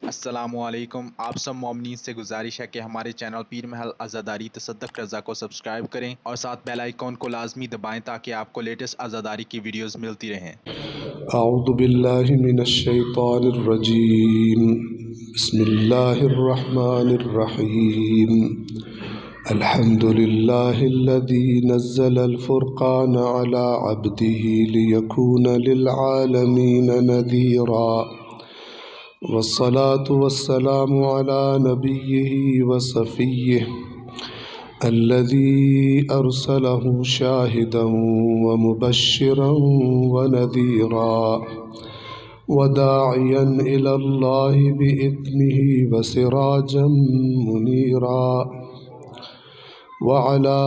السلام علیکم۔ آپ سب مومنین سے گزارش ہے کہ ہمارے چینل پیر محل عزاداری تصدق رضا کو سبسکرائب کریں اور ساتھ بیل آئیکن کو لازمی دبائیں تاکہ آپ کو لیٹسٹ عزاداری کی ویڈیوز ملتی رہیں۔ اعوذ باللہ من الشیطان الرجیم، بسم اللہ الرحمن الرحیم۔ الحمد للہ الذی نزل الفرقان على عبده لیکون للعالمین نذیرا، والصلاة والسلام على نبیہ وصفیہ الذي أرسله شاهدا ومبشرا ونذيرا وداعيا إلى الله بإذنه وسراجا منيرا، وعلى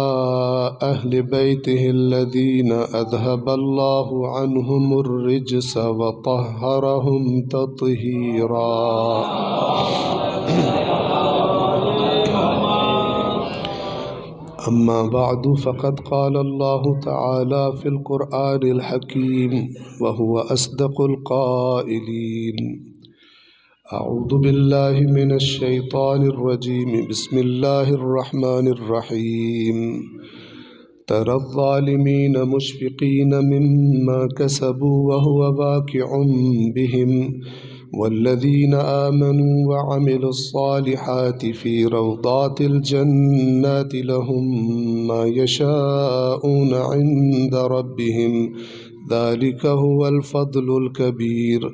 أهل بيته الذين أذهب الله عنهم الرجس وطهرهم تطهيرا۔ أما بعد فقد قال الله تعالى في القرآن الحكيم وهو أصدق القائلين: أعوذ بالله من الشيطان الرجيم، بسم الله الرحمن الرحيم۔ ترى الظالمين مشفقين مما كسبوا وهو واقع بهم، والذين آمنوا وعملوا الصالحات في روضات الجنات لهم ما يشاءون عند ربهم، ذلك هو الفضل الكبير۔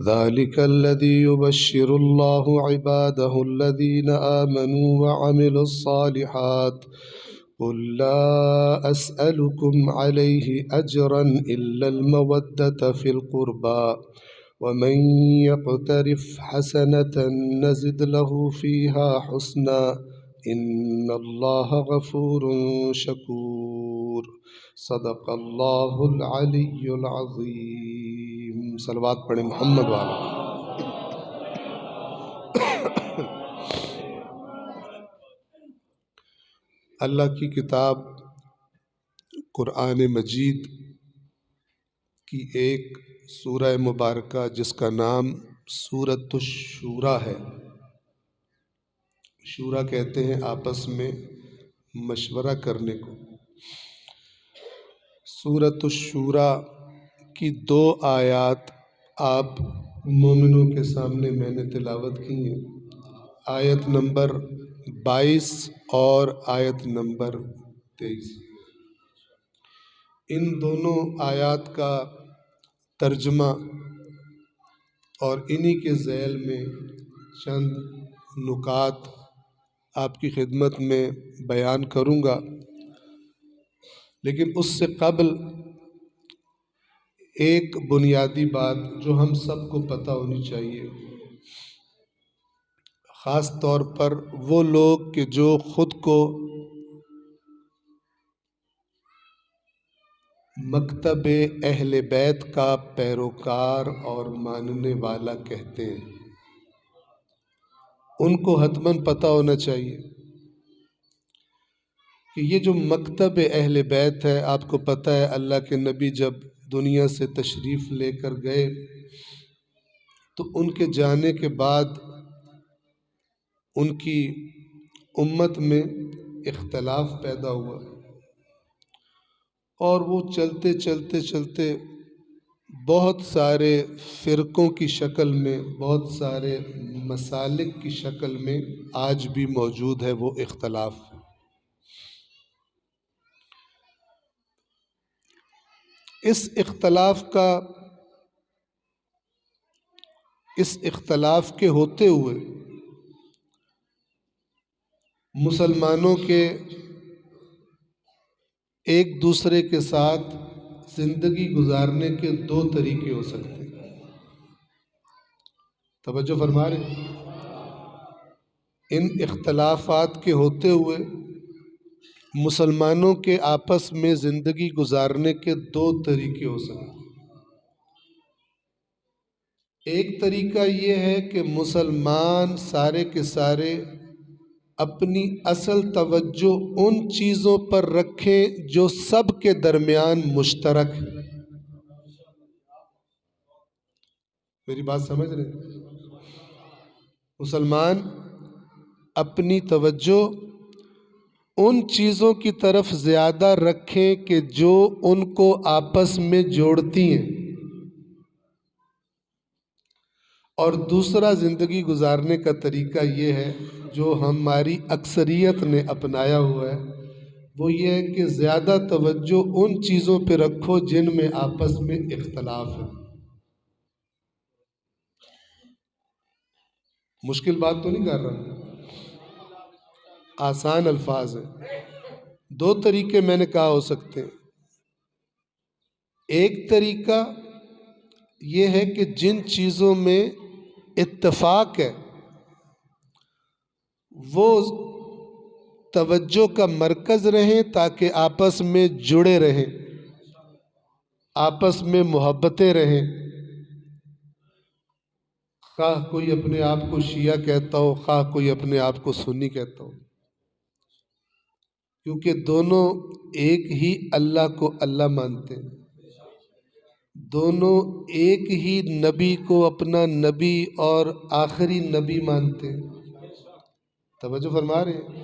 ذلك الذي يبشر الله عباده الذين آمنوا وعملوا الصالحات، قل لا أسألكم عليه أجرا إلا المودة في القربى، ومن يقترف حسنة نزد له فيها حسنا، إن الله غفور شكور۔ صدق اللہ العلی العظیم۔ صلوات پڑھیں محمد والا۔ اللہ کی کتاب قرآن مجید کی ایک سورہ مبارکہ جس کا نام سورۃ الشورى ہے۔ شورا کہتے ہیں آپس میں مشورہ کرنے کو۔ سورۃ الشورى کی 2 آیات آپ مومنوں کے سامنے میں نے تلاوت کی ہیں، آیت نمبر 22 اور آیت نمبر 23۔ ان دونوں آیات کا ترجمہ اور انہی کے ذیل میں چند نکات آپ کی خدمت میں بیان کروں گا، لیکن اس سے قبل ایک بنیادی بات جو ہم سب کو پتہ ہونی چاہیے، خاص طور پر وہ لوگ کہ جو خود کو مکتب اہل بیت کا پیروکار اور ماننے والا کہتے ہیں، ان کو حتماً پتہ ہونا چاہیے کہ یہ جو مکتب اہل بیت ہے، آپ کو پتہ ہے اللہ کے نبی جب دنیا سے تشریف لے کر گئے تو ان کے جانے کے بعد ان کی امت میں اختلاف پیدا ہوا، اور وہ چلتے چلتے چلتے بہت سارے فرقوں کی شکل میں، بہت سارے مسالک کی شکل میں آج بھی موجود ہے وہ اختلاف۔ اس اختلاف کے ہوتے ہوئے مسلمانوں کے ایک دوسرے کے ساتھ زندگی گزارنے کے 2 طریقے ہو سکتے ہیں۔ توجہ فرما رہے؟ ان اختلافات کے ہوتے ہوئے مسلمانوں کے آپس میں زندگی گزارنے کے 2 طریقے ہو سکتے ہیں۔ ایک طریقہ یہ ہے کہ مسلمان سارے کے سارے اپنی اصل توجہ ان چیزوں پر رکھیں جو سب کے درمیان مشترک ہے۔ میری بات سمجھ رہے ہیں؟ مسلمان اپنی توجہ ان چیزوں کی طرف زیادہ رکھیں کہ جو ان کو آپس میں جوڑتی ہیں، اور دوسرا زندگی گزارنے کا طریقہ یہ ہے جو ہماری اکثریت نے اپنایا ہوا ہے، وہ یہ ہے کہ زیادہ توجہ ان چیزوں پہ رکھو جن میں آپس میں اختلاف ہے۔ مشکل بات تو نہیں کر رہا، آسان الفاظ ہیں۔ دو طریقے میں نے کہا ہو سکتے ہیں۔ ایک طریقہ یہ ہے کہ جن چیزوں میں اتفاق ہے وہ توجہ کا مرکز رہیں تاکہ آپس میں جڑے رہیں، آپس میں محبتیں رہیں۔ خواہ کوئی اپنے آپ کو شیعہ کہتا ہو، خواہ کوئی اپنے آپ کو سنی کہتا ہو، کیونکہ دونوں ایک ہی اللہ کو اللہ مانتے ہیں، دونوں ایک ہی نبی کو اپنا نبی اور آخری نبی مانتے ہیں۔ توجہ فرما رہے ہیں؟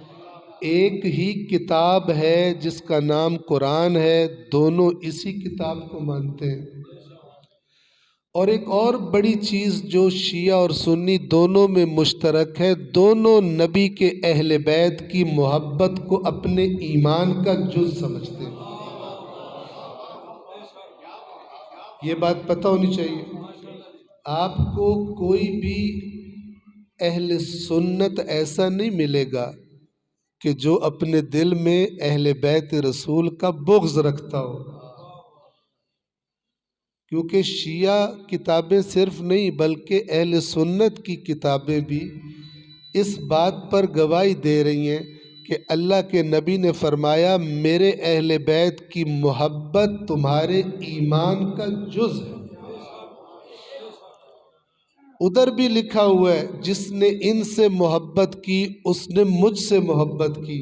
ایک ہی کتاب ہے جس کا نام قرآن ہے، دونوں اسی کتاب کو مانتے ہیں۔ اور ایک اور بڑی چیز جو شیعہ اور سنی دونوں میں مشترک ہے، دونوں نبی کے اہل بیت کی محبت کو اپنے ایمان کا جز سمجھتے ہیں۔ یہ بات پتہ ہونی چاہیے۔ آپ کو کوئی بھی اہل سنت ایسا نہیں ملے گا کہ جو اپنے دل میں اہل بیت رسول کا بغض رکھتا ہو، کیونکہ شیعہ کتابیں صرف نہیں بلکہ اہل سنت کی کتابیں بھی اس بات پر گواہی دے رہی ہیں کہ اللہ کے نبی نے فرمایا میرے اہل بیت کی محبت تمہارے ایمان کا جز ہے۔ ادھر بھی لکھا ہوا ہے جس نے ان سے محبت کی اس نے مجھ سے محبت کی،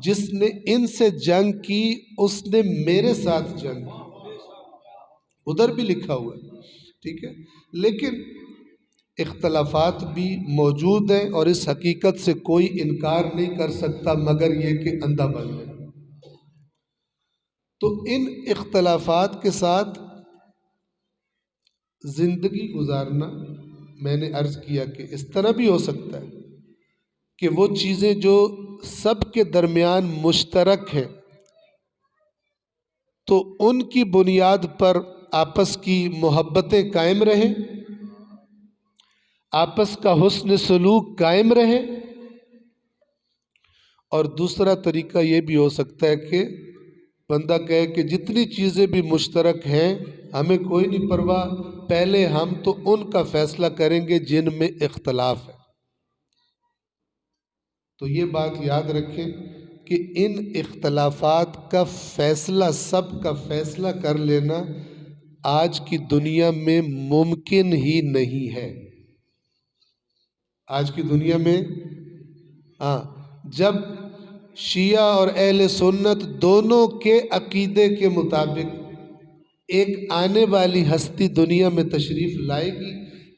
جس نے ان سے جنگ کی اس نے میرے ساتھ جنگ کی، ادھر بھی لکھا ہوا ہے، ٹھیک ہے۔ لیکن اختلافات بھی موجود ہیں اور اس حقیقت سے کوئی انکار نہیں کر سکتا مگر یہ کہ اندھا بن جائے۔ تو ان اختلافات کے ساتھ زندگی گزارنا، میں نے عرض کیا کہ اس طرح بھی ہو سکتا ہے کہ وہ چیزیں جو سب کے درمیان مشترک ہیں تو ان کی بنیاد پر آپس کی محبتیں قائم رہیں، آپس کا حسن سلوک قائم رہے۔ اور دوسرا طریقہ یہ بھی ہو سکتا ہے کہ بندہ کہے کہ جتنی چیزیں بھی مشترک ہیں ہمیں کوئی نہیں پرواہ، پہلے ہم تو ان کا فیصلہ کریں گے جن میں اختلاف ہے۔ تو یہ بات یاد رکھیں کہ ان اختلافات کا فیصلہ، سب کا فیصلہ کر لینا آج کی دنیا میں ممکن ہی نہیں ہے۔ آج کی دنیا میں جب شیعہ اور اہل سنت دونوں کے عقیدے کے مطابق ایک آنے والی ہستی دنیا میں تشریف لائے گی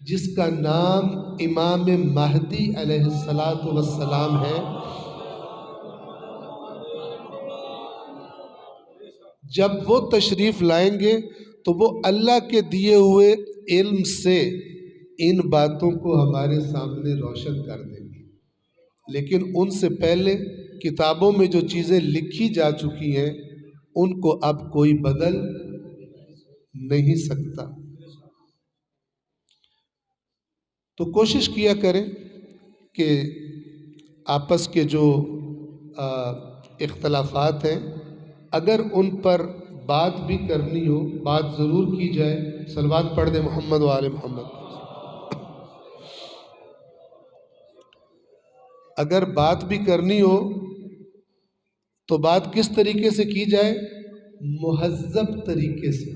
جس کا نام امام مہدی علیہ السلام ہے، جب وہ تشریف لائیں گے تو وہ اللہ کے دیے ہوئے علم سے ان باتوں کو ہمارے سامنے روشن کر دیں گے۔ لیکن ان سے پہلے کتابوں میں جو چیزیں لکھی جا چکی ہیں ان کو اب کوئی بدل نہیں سکتا۔ تو کوشش کیا کریں کہ آپس کے جو اختلافات ہیں اگر ان پر بات بھی کرنی ہو بات ضرور کی جائے۔ صلوات پڑھ دیں محمد و آل محمد۔ اگر بات بھی کرنی ہو تو بات کس طریقے سے کی جائے؟ مہذب طریقے سے۔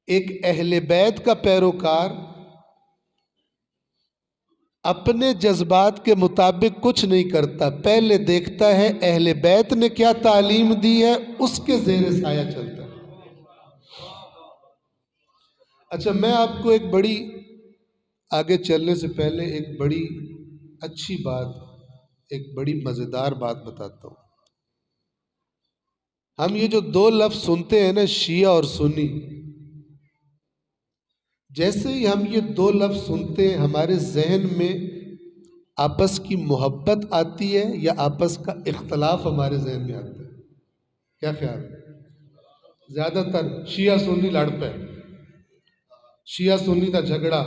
ایک اہل بیت کا پیروکار اپنے جذبات کے مطابق کچھ نہیں کرتا، پہلے دیکھتا ہے اہل بیت نے کیا تعلیم دی ہے، اس کے زیر سایہ چلتا ہے۔ اچھا، میں آپ کو ایک بڑی آگے چلنے سے پہلے ایک بڑی اچھی بات، ایک بڑی مزیدار بات بتاتا ہوں۔ ہم یہ جو دو لفظ سنتے ہیں نا، شیعہ اور سنی، جیسے ہی ہم یہ دو لفظ سنتے ہیں ہمارے ذہن میں آپس کی محبت آتی ہے یا آپس کا اختلاف ہمارے ذہن میں آتا ہے؟ کیا خیال ہے؟ زیادہ تر شیعہ سنی لڑ پہ، شیعہ سنی کا جھگڑا،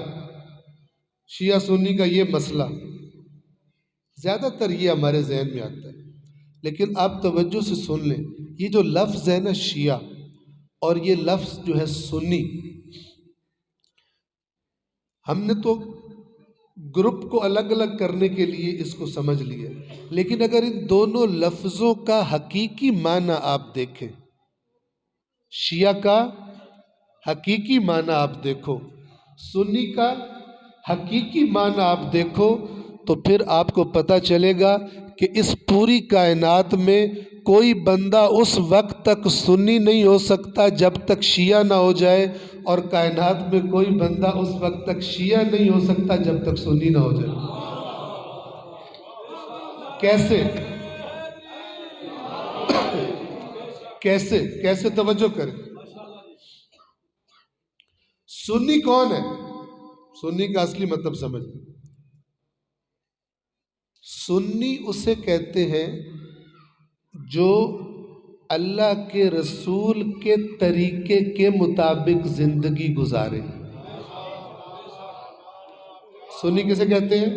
شیعہ سنی کا یہ مسئلہ، زیادہ تر یہ ہمارے ذہن میں آتا ہے۔ لیکن آپ توجہ سے سن لیں، یہ جو لفظ ہے نا شیعہ اور یہ لفظ جو ہے سنی، ہم نے تو گروپ کو الگ الگ کرنے کے لیے اس کو سمجھ لیا، لیکن اگر ان دونوں لفظوں کا حقیقی معنی آپ دیکھیں، شیعہ کا حقیقی معنی آپ دیکھو، سنی کا حقیقی معنی آپ دیکھو، تو پھر آپ کو پتہ چلے گا کہ اس پوری کائنات میں کوئی بندہ اس وقت تک سنی نہیں ہو سکتا جب تک شیعہ نہ ہو جائے، اور کائنات میں کوئی بندہ اس وقت تک شیعہ نہیں ہو سکتا جب تک سنی نہ ہو جائے۔ کیسے؟ کیسے توجہ کریں۔ سنی کون ہے؟ سنی کا اصلی مطلب سمجھ لیں۔ سنی اسے کہتے ہیں جو اللہ کے رسول کے طریقے کے مطابق زندگی گزارے۔ سنی کسے کہتے ہیں؟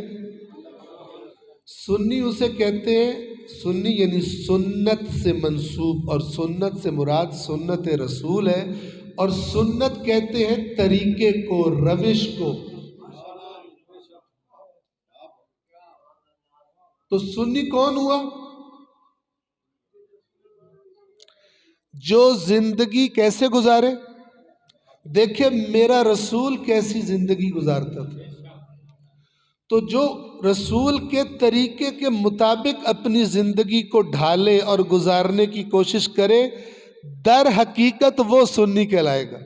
سنی اسے کہتے ہیں، سنی یعنی سنت سے منسوب، اور سنت سے مراد سنت رسول ہے، اور سنت کہتے ہیں طریقے کو، روش کو۔ تو سنی کون ہوا؟ جو زندگی کیسے گزارے؟ دیکھیں میرا رسول کیسی زندگی گزارتا تھا، تو جو رسول کے طریقے کے مطابق اپنی زندگی کو ڈھالے اور گزارنے کی کوشش کرے، در حقیقت وہ سنی کہلائے گا۔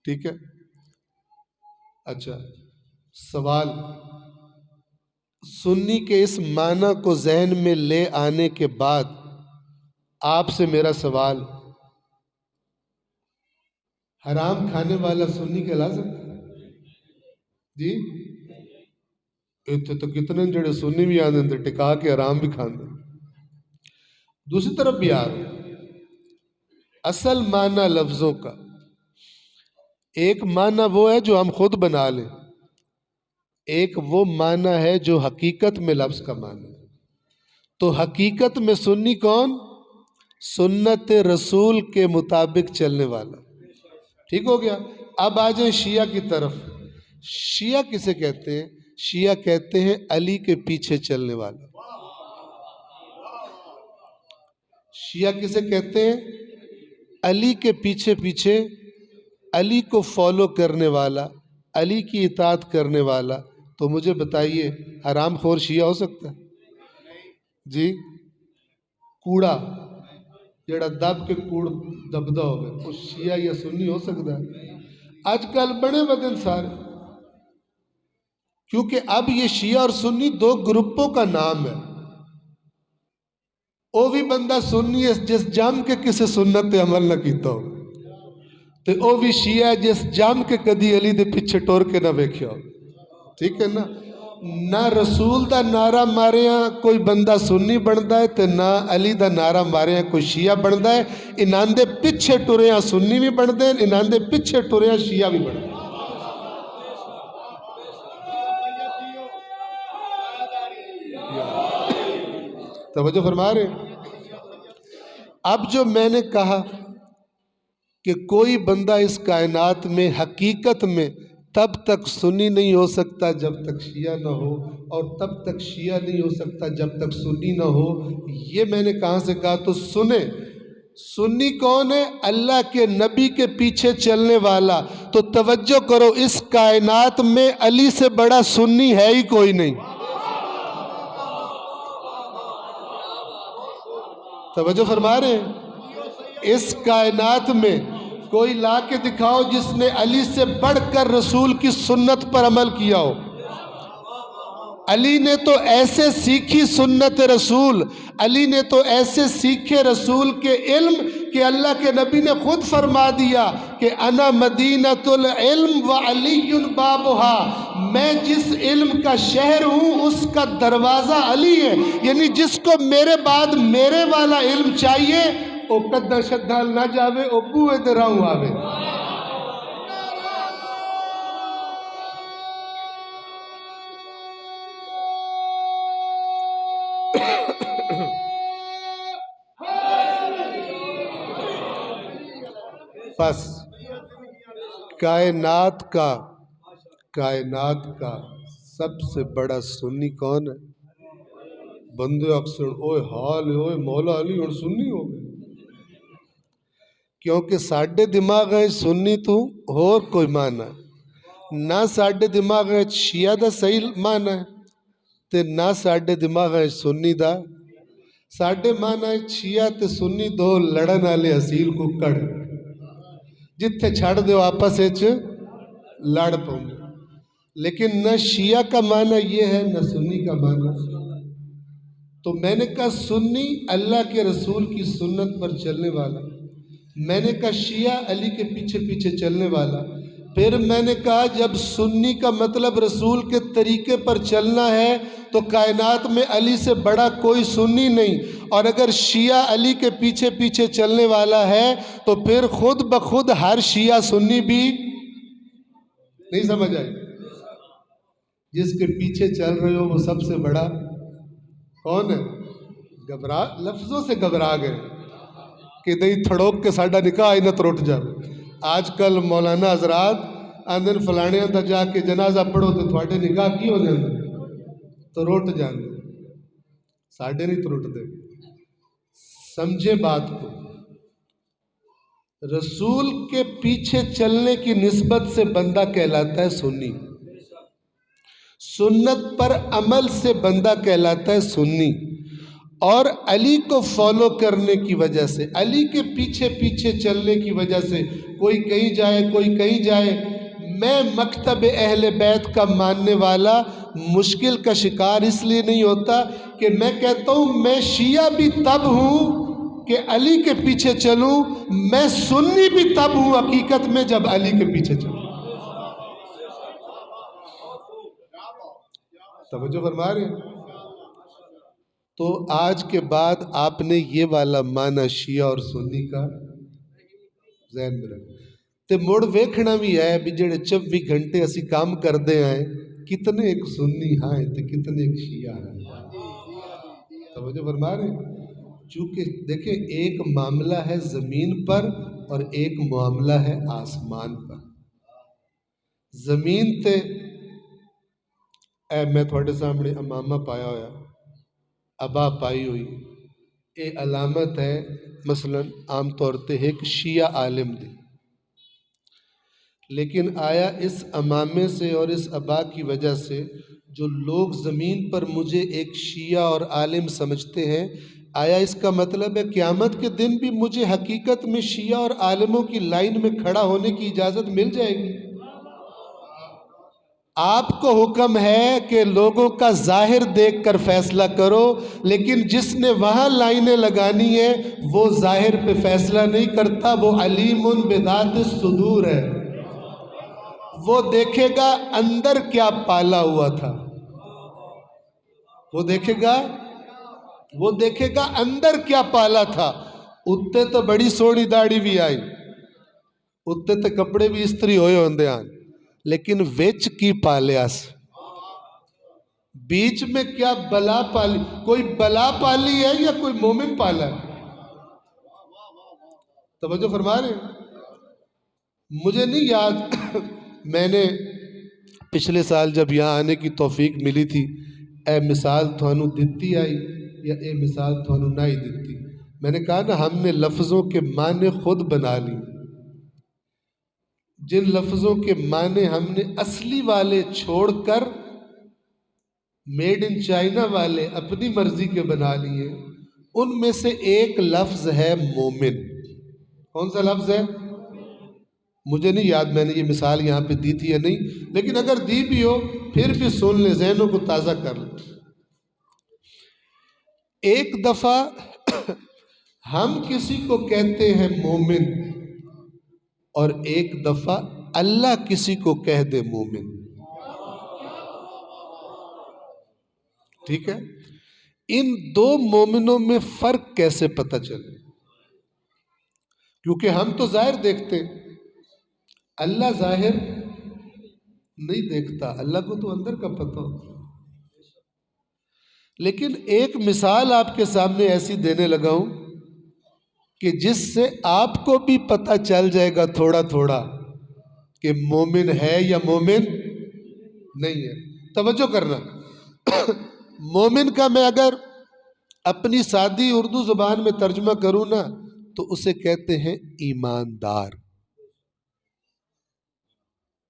ٹھیک ہے؟ اچھا، سوال، سنی کے اس معنی کو ذہن میں لے آنے کے بعد آپ سے میرا سوال، حرام کھانے والا سنی کہلا سکتا ہے؟ جی؟ اتنے تو کتنے جڑے سنی بھی آنے تھے ٹکا کے حرام بھی کھانے۔ دوسری طرف بھی آ رہے، اصل معنی لفظوں کا ایک معنی وہ ہے جو ہم خود بنا لیں، ایک وہ معنی ہے جو حقیقت میں لفظ کا معنی ہے۔ تو حقیقت میں سنی کون؟ سنت رسول کے مطابق چلنے والا۔ ٹھیک ہو گیا؟ اب آ جائیں شیعہ کی طرف۔ شیعہ کسے کہتے ہیں؟ شیعہ کہتے ہیں علی کے پیچھے چلنے والا۔ شیعہ کسے کہتے ہیں؟ علی کے پیچھے پیچھے، علی کو فالو کرنے والا، علی کی اطاعت کرنے والا۔ تو مجھے بتائیے حرام خور شیعہ ہو سکتا ہے؟ جی؟ کوڑا جڑا دب کے کوڑ دبدا ہو گئے، وہ شیعہ یا سنی ہو سکتا ہے؟ آج کل بڑے بدن سارے، کیونکہ اب یہ شیعہ اور سنی دو گروپوں کا نام ہے۔ وہ بھی بندہ سنی ہے جس جم کے کسی سنت پہ عمل نہ کیتا ہو، تو وہ بھی شیعہ ہے جس جم کے کدی علی دے پیچھے ٹور کے نہ ویکھیا ہو۔ ٹھیک ہے نا؟ نہ رسول دا نعرہ ماریا کوئی بندہ سنی بنتا ہے، تو نہ علی دا نعرہ ماریا کوئی شیعہ بنتا ہے۔ انہاں دے پیچھے ٹریاں سنی بھی بنتے ہیں، انہاں دے پیچھے ٹریاں شیعہ بھی بنتے ہیں۔ توجہ فرما رہے ہیں؟ اب جو میں نے کہا کہ کوئی بندہ اس کائنات میں حقیقت میں تب تک سنی نہیں ہو سکتا جب تک شیعہ نہ ہو، اور تب تک شیعہ نہیں ہو سکتا جب تک سنی نہ ہو، یہ میں نے کہاں سے کہا؟ تو سنیں، سنی کون ہے؟ اللہ کے نبی کے پیچھے چلنے والا۔ تو توجہ کرو، اس کائنات میں علی سے بڑا سنی ہے ہی کوئی نہیں۔ توجہ فرما رہے ہیں؟ اس کائنات میں کوئی لا کے دکھاؤ جس نے علی سے بڑھ کر رسول کی سنت پر عمل کیا ہو۔ علی نے تو ایسے سیکھی سنت رسول، علی نے تو ایسے سیکھے رسول کے علم کہ اللہ کے نبی نے خود فرما دیا کہ انا مدینۃ العلم وعلی بابھا، میں جس علم کا شہر ہوں اس کا دروازہ علی ہے۔ یعنی جس کو میرے بعد میرے والا علم چاہیے او قدر شدال نہ جاوے، او بوئے دے راؤں آوے۔ بس کائنات کا سب سے بڑا سنی کون ہے؟ بندے اکثر اوئے حال اوئے مولا علی اور سنی ہو گئے، کیونکہ ساڈے دماغ ہے سنی تو اور کوئی معنی نہ ساڈے دماغ ہے شیعہ دا صحیح معنی ہے تے نہ ساڈے دماغ ہے سنی دا۔ ساڈے معنی ہے شیعہ تے سنی دو لڑن والے اصیل ککڑ، جتھے چھڑ دیو آپس وچ لڑ پاؤں۔ لیکن نہ شیعہ کا معنی یہ ہے نہ سنی کا معنی۔ تو میں نے کہا سنی اللہ کے رسول کی سنت پر چلنے والا، میں نے کہا شیعہ علی کے پیچھے پیچھے چلنے والا۔ پھر میں نے کہا جب سنی کا مطلب رسول کے طریقے پر چلنا ہے تو کائنات میں علی سے بڑا کوئی سنی نہیں، اور اگر شیعہ علی کے پیچھے پیچھے چلنے والا ہے تو پھر خود بخود ہر شیعہ سنی بھی نہیں سمجھ آئی۔ جس کے پیچھے چل رہے ہو وہ سب سے بڑا کون ہے؟ لفظوں سے گھبرا گئے کہ نہیں تھڑوک کے ساڈا نکاح آئی نہ تروٹ جائے۔ آج کل مولانا حضرات آندن فلانے دا جا کے جنازہ پڑھو تو تھوڑے نکاح کی ہو جاندے تو روٹ جاندے، ساڈے نہیں تروٹ دے۔ سمجھے بات کو، رسول کے پیچھے چلنے کی نسبت سے بندہ کہلاتا ہے سنی، سنت پر عمل سے بندہ کہلاتا ہے سنی، اور علی کو فالو کرنے کی وجہ سے، علی کے پیچھے پیچھے چلنے کی وجہ سے کوئی کہیں جائے کوئی کہیں جائے، میں مکتب اہل بیت کا ماننے والا مشکل کا شکار اس لیے نہیں ہوتا کہ میں کہتا ہوں میں شیعہ بھی تب ہوں کہ علی کے پیچھے چلوں، میں سنی بھی تب ہوں حقیقت میں جب علی کے پیچھے چلوں۔ توجہ فرما رہے ہیں؟ تو آج کے بعد آپ نے یہ والا معنی شیعہ اور سنی کا ذہن میں رکھا تے مڑ ویکھنا بھی ہے بھی جڑے 24 گھنٹے اسی کام کردے ہیں کتنے ایک سنی ہیں تے کتنے ایک شیعہ ہیں۔ توجہ فرما رہے ہیں؟ چونکہ دیکھیں ایک معاملہ ہے زمین پر اور ایک معاملہ ہے آسمان پر۔ زمین تے اے میں تھوڑے سامنے امامہ پایا ہویا، ابا پائی ہوئی، اے علامت ہے مثلا عام طور تے ایک شیعہ عالم دی، لیکن آیا اس امامے سے اور اس ابا کی وجہ سے جو لوگ زمین پر مجھے ایک شیعہ اور عالم سمجھتے ہیں، آیا اس کا مطلب ہے قیامت کے دن بھی مجھے حقیقت میں شیعہ اور عالموں کی لائن میں کھڑا ہونے کی اجازت مل جائے گی؟ آپ کو حکم ہے کہ لوگوں کا ظاہر دیکھ کر فیصلہ کرو، لیکن جس نے وہاں لائنیں لگانی ہیں وہ ظاہر پہ فیصلہ نہیں کرتا، وہ علیم بذات الصدور ہے، وہ دیکھے گا اندر کیا پالا ہوا تھا، وہ دیکھے گا اندر کیا پالا تھا۔ اتے تو بڑی سوڑی داڑھی بھی آئی، اتے تو کپڑے بھی استری ہوئے ہوندے آن، لیکن ویچ کی پالیاس بیچ میں کیا بلا پالی، کوئی بلا پالی ہے یا کوئی مومن پالا ہے؟ توجہ فرما رہے ہیں؟ مجھے نہیں یاد میں نے پچھلے سال جب یہاں آنے کی توفیق ملی تھی، اے مثال تھانوں دتی آئی یا اے مثال تھانوں نہ ہی دتی، میں نے کہا نا ہم نے لفظوں کے معنی خود بنا لی، جن لفظوں کے معنی ہم نے اصلی والے چھوڑ کر میڈ ان چائنا والے اپنی مرضی کے بنا لیے، ان میں سے ایک لفظ ہے مومن۔ کون سا لفظ ہے؟ مجھے نہیں یاد میں نے یہ مثال یہاں پہ دی تھی یا نہیں، لیکن اگر دی بھی ہو پھر بھی سن لیں، ذہنوں کو تازہ کر لیں۔ ایک دفعہ ہم کسی کو کہتے ہیں مومن، اور ایک دفعہ اللہ کسی کو کہہ دے مومن، ٹھیک ہے؟ ان دو مومنوں میں فرق کیسے پتہ چلے؟ کیونکہ ہم تو ظاہر دیکھتے، اللہ ظاہر نہیں دیکھتا، اللہ کو تو اندر کا پتہ ہوتا۔ لیکن ایک مثال آپ کے سامنے ایسی دینے لگا ہوں کہ جس سے آپ کو بھی پتہ چل جائے گا تھوڑا تھوڑا کہ مومن ہے یا مومن نہیں ہے۔ توجہ کرنا، مومن کا میں اگر اپنی سادی اردو زبان میں ترجمہ کروں نا تو اسے کہتے ہیں ایماندار۔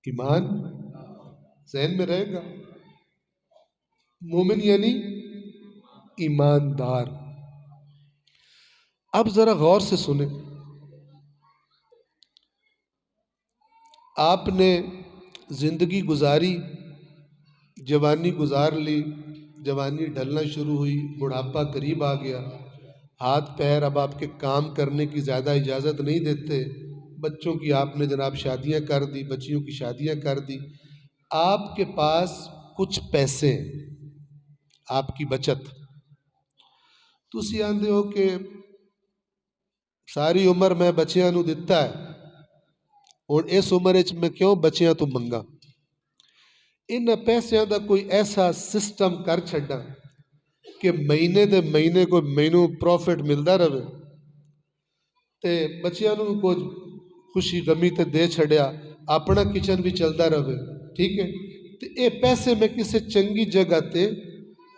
ایمان ذہن میں رہے گا، مومن یعنی ایماندار۔ اب ذرا غور سے سنیں، آپ نے زندگی گزاری، جوانی گزار لی، جوانی ڈھلنا شروع ہوئی، بڑھاپا قریب آ گیا، ہاتھ پیر اب آپ کے کام کرنے کی زیادہ اجازت نہیں دیتے، بچوں کی آپ نے جناب شادیاں کر دی، بچیوں کی شادیاں کر دی، آپ کے پاس کچھ پیسے ہیں، آپ کی بچت، تسی آندے ہو کہ ساری عمر میں بچیاں نو دتا ہے، اور اس عمر وچ میں کیوں بچیاں تو منگا، ان پیسیاں دا کوئی ایسا سسٹم کر چھڈا کہ مہینے دے مہینے کوئی مینوں پروفٹ ملدا رہے، تے بچیاں نو کچھ خوشی غمی تے دے چھڑیا، اپنا کچن بھی چلدا رہے، ٹھیک ہے؟ تے اے پیسے میں کسی چنگی جگہ تے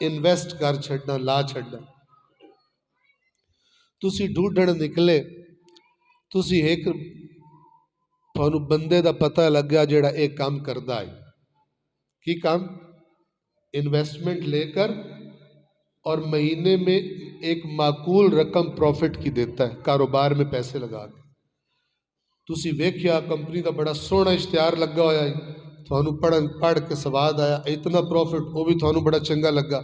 انویسٹ کر چھڈنا، لا چھڈنا، تسی ڈھونڈن نکلے، تسی ایک تھانوں بندے دا پتہ لگا جیڑا ایک کام کردا ہے، کی کام؟ انویسٹمنٹ لے کر اور مہینے میں ایک معقول رقم پروفٹ کی دیتا ہے، کاروبار میں پیسے لگا کے، تسی ویکھیا کمپنی کا بڑا سونا اشتہار لگا ہویا ہے، تھانوں پڑھ کے سواد آیا، اتنا پروفٹ، وہ بھی تھانوں بڑا چنگا لگا،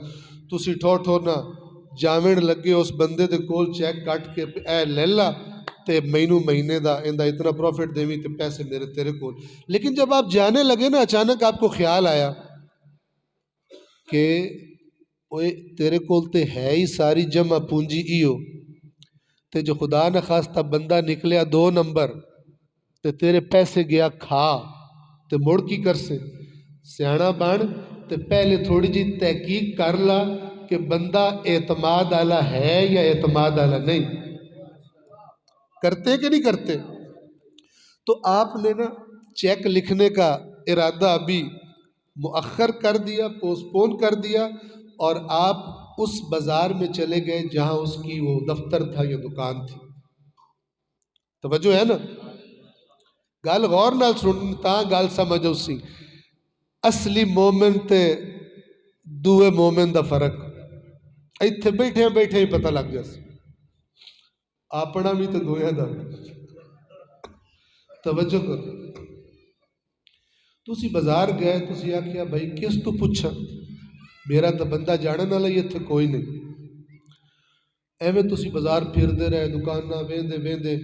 تسی ٹھو نہ جاوڑ لگے اس بندے دے کول چیک کٹ کے اے لے لا تے مینوں مہینے دا ایندا اتنا پروفٹ دیویں تے پیسے میرے تیرے کول۔ لیکن جب آپ جانے لگے نا، اچانک آپ کو خیال آیا کہ اوے تیرے کول تے ہے ہی ساری جمع پونجی ایو، تے جو خدا نہ خواستہ بندہ نکلیا 2 نمبر تے تیرے پیسے گیا کھا تے مڑ کی کر سے، سیاڑا بن تے پہلے تھوڑی جی تحقیق کر لا کہ بندہ اعتماد آلا ہے یا اعتماد آلا نہیں، کرتے کہ نہیں کرتے؟ تو آپ نے نا چیک لکھنے کا ارادہ ابھی مؤخر کر دیا، پوسٹ کر دیا، اور آپ اس بازار میں چلے گئے جہاں اس کی وہ دفتر تھا یا دکان تھی۔ توجہ ہے نا؟ گل غور نال سن تا گل سمجھ اسی، اصلی مومن تے دوے مومن دا فرق ایتھے بیٹھے بیٹھے ہی پتہ لگ جاس، اپنا بھی تے دویا دا۔ توجہ کرو، تسی بازار گئے، تسی آکھیا بھائی کس تو پوچھا، میرا تو بندہ جانن والا ہی اتھے کوئی نہیں، ایویں تسی بازار پھردے رہے، دکاناں ویندے ویندے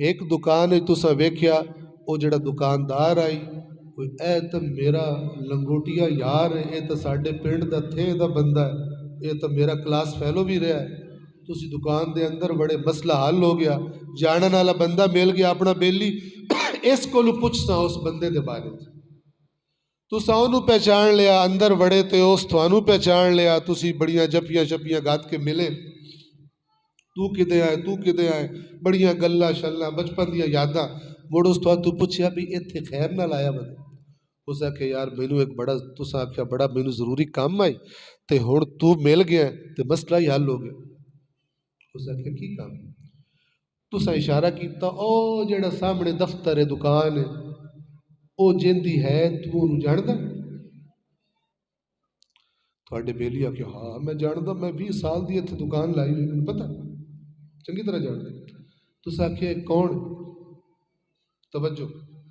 ایک دکان تساں ویکھیا، او جڑا دکاندار آئی، اے تو میرا لنگوٹیا یار ہے، اے تو ساڈے پنڈ دا تھے دا بندہ ہے، اے تو میرا کلاس فیلو بھی رہا ہے، تسی دکان دے اندر بڑے مسئلہ حل ہو گیا، جانن والا بندہ مل گیا اپنا بیلی، اس کو پوچھساں اس بندے دے بارے تساں انہوں پہچان لیا، اندر وڑے تے اس تھانوں پہچان لیا، تسی بڑیاں جپیاں شپیاں گات کے ملے، تو کدے آئے، بڑیاں گلاں شلاں بچپن دیاں یاداں، مڑ اس تو پوچھیا بھی ایتھے خیر نہ لایا بندے، اس آکھے یار مینوں ایک بڑا، تساں آکھیا بڑا مینوں ضروری کام آئی تے ہن تو مل گیا تے مسئلہ ہی حل ہو گیا، اس آکھیا کی کام؟ تساں اشارہ کیتا او جڑا سامنے دفتر ہے دکان ہے او جیندی ہے تو انہوں جاندا؟ تھوڑے بیلی آکھیا ہاں میں جاندا، میں 20 سال دی اتھے دکان لائی ہوئی، میں پتہ چنگی طرح جاندا، تساں آکھیا کون؟ توجہ،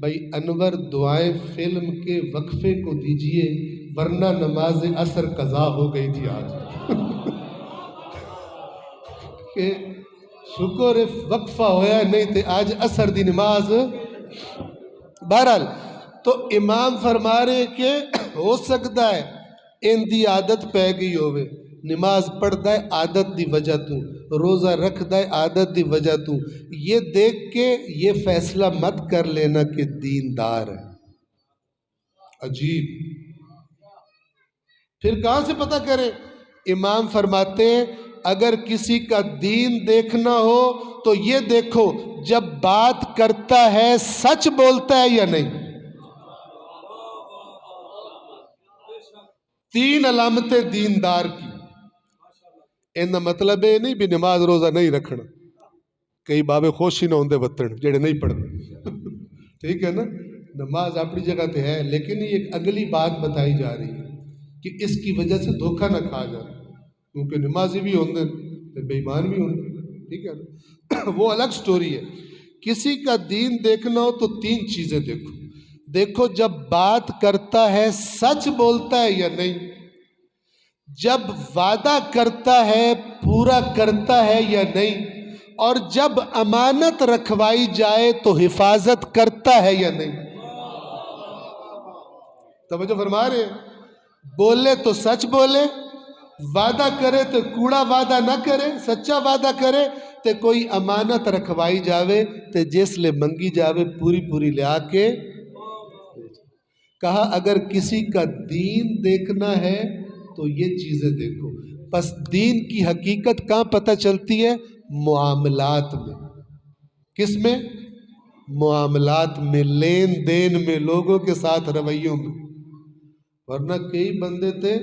بھائی انور دعائیں فلم کے وقفے کو دیجئے ورنہ نماز عصر قضا ہو گئی تھی آج کہ شکر وقفہ ہویا نہیں تے آج عصر دی نماز. بہرحال تو امام فرما رہے کہ ہو سکتا ہے ان دی عادت پہ گئی ہوئے, نماز پڑھتا ہے عادت دی وجہ تو, روزہ رکھتا ہے عادت دی وجہ تو, یہ دیکھ کے یہ فیصلہ مت کر لینا کہ دیندار ہے. عجیب. پھر کہاں سے پتہ کریں؟ امام فرماتے ہیں اگر کسی کا دین دیکھنا ہو تو یہ دیکھو جب بات کرتا ہے سچ بولتا ہے یا نہیں. 3 علامتیں دیندار کی. ان مطلب یہ نہیں بھی نماز روزہ نہیں رکھنا, کئی بابے خوشی نہ ہوندے وطن جڑے نہیں پڑھتے ٹھیک ہے نا, نماز اپنی جگہ تے ہے, لیکن یہ ایک اگلی بات بتائی جا رہی ہے کہ اس کی وجہ سے دھوکہ نہ کھا جائے, کیونکہ نمازی بھی ہوندے تے بے ایمان بھی ہوندے, ٹھیک ہے نا وہ الگ سٹوری ہے. کسی کا دین دیکھنا ہو تو 3 چیزیں دیکھو. دیکھو جب بات کرتا ہے سچ بولتا ہے یا نہیں, جب وعدہ کرتا ہے پورا کرتا ہے یا نہیں, اور جب امانت رکھوائی جائے تو حفاظت کرتا ہے یا نہیں. توجہ فرما رہے ہیں, بولے تو سچ بولے, وعدہ کرے تو کوڑا وعدہ نہ کرے, سچا وعدہ کرے تو کوئی امانت رکھوائی جاوے تو جس لے منگی جاوے پوری پوری لیا کے. کہا اگر کسی کا دین دیکھنا ہے تو یہ چیزیں دیکھو. پس دین کی حقیقت کہاں پتہ چلتی ہے؟ معاملات میں. کس میں؟ معاملات میں, لین دین میں, لوگوں کے ساتھ رویوں میں. ورنہ کئی بندے تھے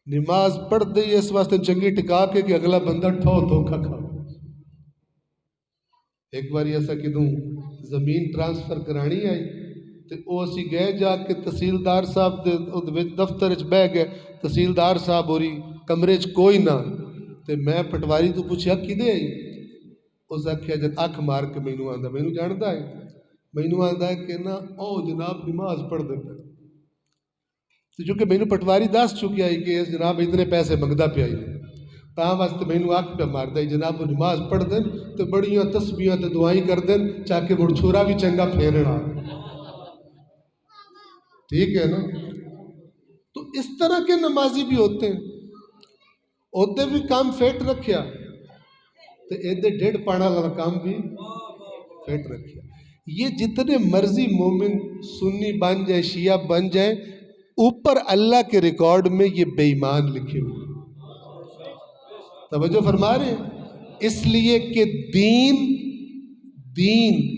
نماز پڑھ دے اس واسطے چنگی ٹکا کے کہ اگلا بندہ ٹھو دھوکا کھا. ایک بار ایسا کدوں زمین ٹرانسفر کرانی آئی تے او اسی گئے جا کے تحصیلدار صاحب دے دفتر چ بہ گئے. تحصیلدار صاحب ہوری کمرے چ کوئی نہ, تے میں پٹواری تو پوچھا کدے آئی؟ اس آکھیا جب اکھ مار کے مینوں آندا, مینوں جاندا ہے, مینوں آندا ہے کہ نا او جناب نماز پڑھ دے پے. چونکہ مینوں پٹواری دس چکیا ہے کہ اس جناب اتنے پیسے منگدا پیا ہی, تاں واسطے مینوں اکھ پہ ماردا ہے جناب وہ نماز پڑھ دین تے بڑیاں تسبیحاں تے دعائیں کر دین چاہ کے مڑ چھورا بھی چنگا پھیرنا. ٹھیک ہے نا. تو اس طرح کے نمازی بھی ہوتے ہیں, ہوتے بھی کام فیٹ رکھیا تو ایدے 1.5 پانا والا کام بھی فیٹ رکھیا. یہ جتنے مرضی مومن سنی بن جائے شیعہ بن جائیں, اوپر اللہ کے ریکارڈ میں یہ بے ایمان لکھے ہوئے. توجہ فرما رہے ہیں, اس لیے کہ دین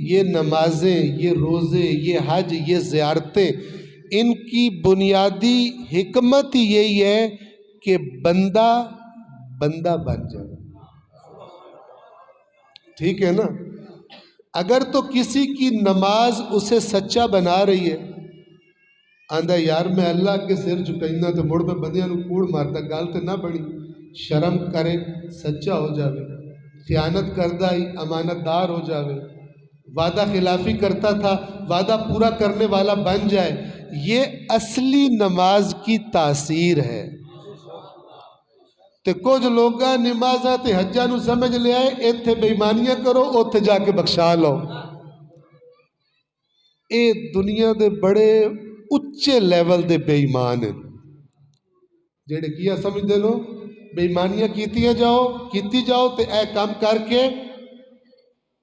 یہ نمازیں, یہ روزے, یہ حج, یہ زیارتیں, ان کی بنیادی حکمت یہی ہے کہ بندہ بن جائے. ٹھیک ہے نا. اگر تو کسی کی نماز اسے سچا بنا رہی ہے, آندہ یار میں اللہ کے سر جھکائینا تو مڑ میں بندیاں نو کوڑ مارتا, گال تے نہ بڑی, شرم کرے, سچا ہو جاوے, خیانت کردہ ہی امانت دار ہو جاوے, وعدہ خلافی کرتا تھا وعدہ پورا کرنے والا بن جائے. یہ اصلی نماز کی تاثیر ہے. تے کچھ لوگاں نمازاں تے حجاں نو سمجھ لے آئے ایتھے بے ایمانیاں کرو اوتھے جا کے بخشا لو. اے دنیا دے بڑے اچے لیول دے بے ایمان ہیں جڑے کیا سمجھ دے لو بے ایمانیاں کیتی جاؤ تے اے کام کر کے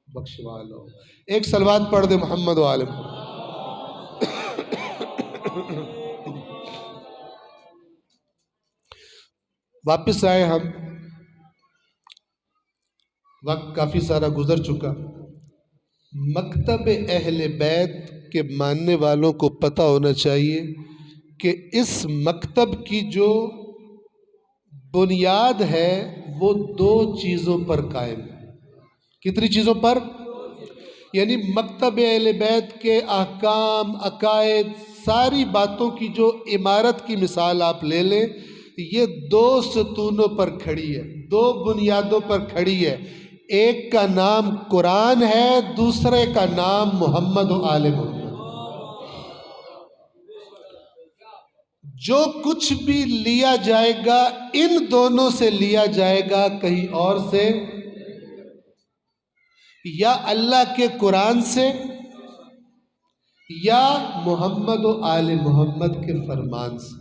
بخشوا لو. ایک صلوات پڑھ دے محمد و آل محمد. واپس آئے ہم, وقت کافی سارا گزر چکا. مکتب اہل بیت کے ماننے والوں کو پتہ ہونا چاہیے کہ اس مکتب کی جو بنیاد ہے وہ 2 چیزوں پر قائم ہے. کتنی چیزوں پر؟ یعنی مکتب اہل بیت کے احکام, عقائد, ساری باتوں کی جو عمارت کی مثال آپ لے لیں, یہ 2 ستونوں پر کھڑی ہے, 2 بنیادوں پر کھڑی ہے. ایک کا نام قرآن ہے، دوسرے کا نام محمد و آل محمد۔ جو کچھ بھی لیا جائے گا ان دونوں سے لیا جائے گا، کہیں اور سے، یا اللہ کے قرآن سے یا محمد و آل محمد کے فرمان سے۔